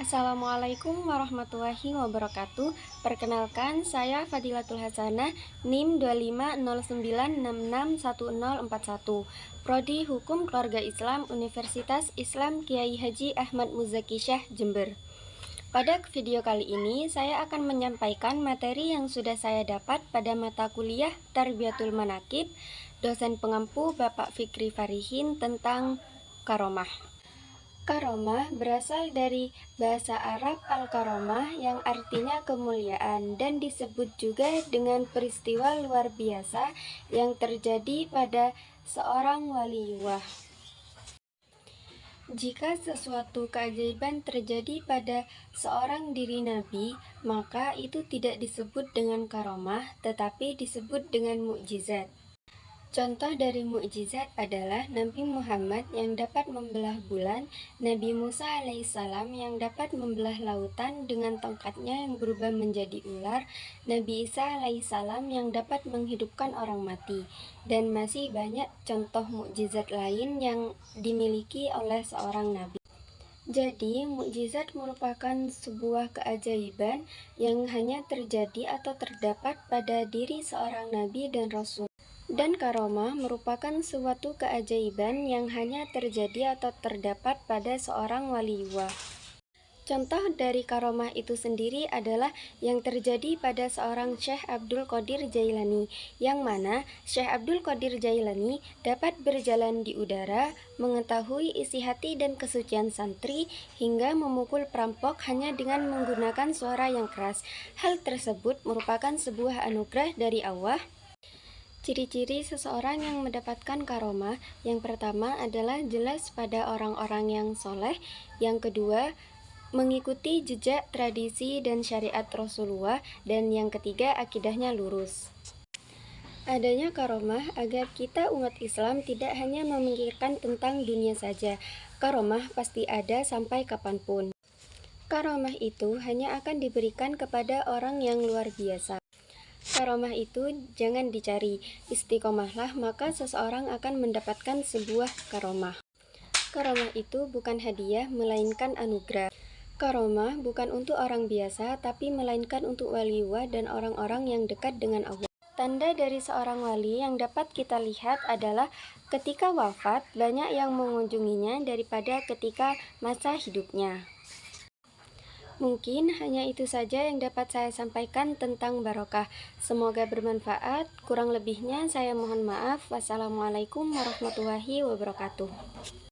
Assalamualaikum warahmatullahi wabarakatuh. Perkenalkan, saya Fadilatul Hasanah, NIM 2509661041, Prodi Hukum Keluarga Islam, Universitas Islam Kiai Haji Ahmad Muzaki Syah, Jember. Pada video kali ini, saya akan menyampaikan materi yang sudah saya dapat pada mata kuliah Tarbiyatul Manaqib, dosen pengampu Bapak Fikri Farihin tentang karomah. Karomah berasal dari bahasa Arab al-karomah yang artinya kemuliaan dan disebut juga dengan peristiwa luar biasa yang terjadi pada seorang waliullah. Jika sesuatu keajaiban terjadi pada seorang diri Nabi, maka itu tidak disebut dengan karomah, tetapi disebut dengan mukjizat. Contoh dari mukjizat adalah Nabi Muhammad yang dapat membelah bulan, Nabi Musa alaihissalam yang dapat membelah lautan dengan tongkatnya yang berubah menjadi ular, Nabi Isa alaihissalam yang dapat menghidupkan orang mati, dan masih banyak contoh mukjizat lain yang dimiliki oleh seorang nabi. Jadi, mukjizat merupakan sebuah keajaiban yang hanya terjadi atau terdapat pada diri seorang nabi dan rasul. Dan karomah merupakan suatu keajaiban yang hanya terjadi atau terdapat pada seorang waliullah. Contoh dari karomah itu sendiri adalah yang terjadi pada seorang Syekh Abdul Qadir Jailani, yang mana Syekh Abdul Qadir Jailani dapat berjalan di udara, mengetahui isi hati dan kesucian santri, hingga memukul perampok hanya dengan menggunakan suara yang keras. Hal tersebut merupakan sebuah anugerah dari Allah. Ciri-ciri seseorang yang mendapatkan karomah, yang pertama adalah jelas pada orang-orang yang soleh, yang kedua mengikuti jejak tradisi dan syariat Rasulullah, dan yang ketiga akidahnya lurus. Adanya karomah agar kita umat Islam tidak hanya memikirkan tentang dunia saja. Karomah pasti ada sampai kapanpun. Karomah itu hanya akan diberikan kepada orang yang luar biasa. Karomah itu jangan dicari, istiqomahlah maka seseorang akan mendapatkan sebuah karomah. Karomah itu bukan hadiah melainkan anugerah. Karomah bukan untuk orang biasa tapi melainkan untuk waliullah dan orang-orang yang dekat dengan Allah. Tanda dari seorang wali yang dapat kita lihat adalah ketika wafat banyak yang mengunjunginya daripada ketika masa hidupnya. Mungkin hanya itu saja yang dapat saya sampaikan tentang barokah. Semoga bermanfaat. Kurang lebihnya saya mohon maaf. Wassalamualaikum warahmatullahi wabarakatuh.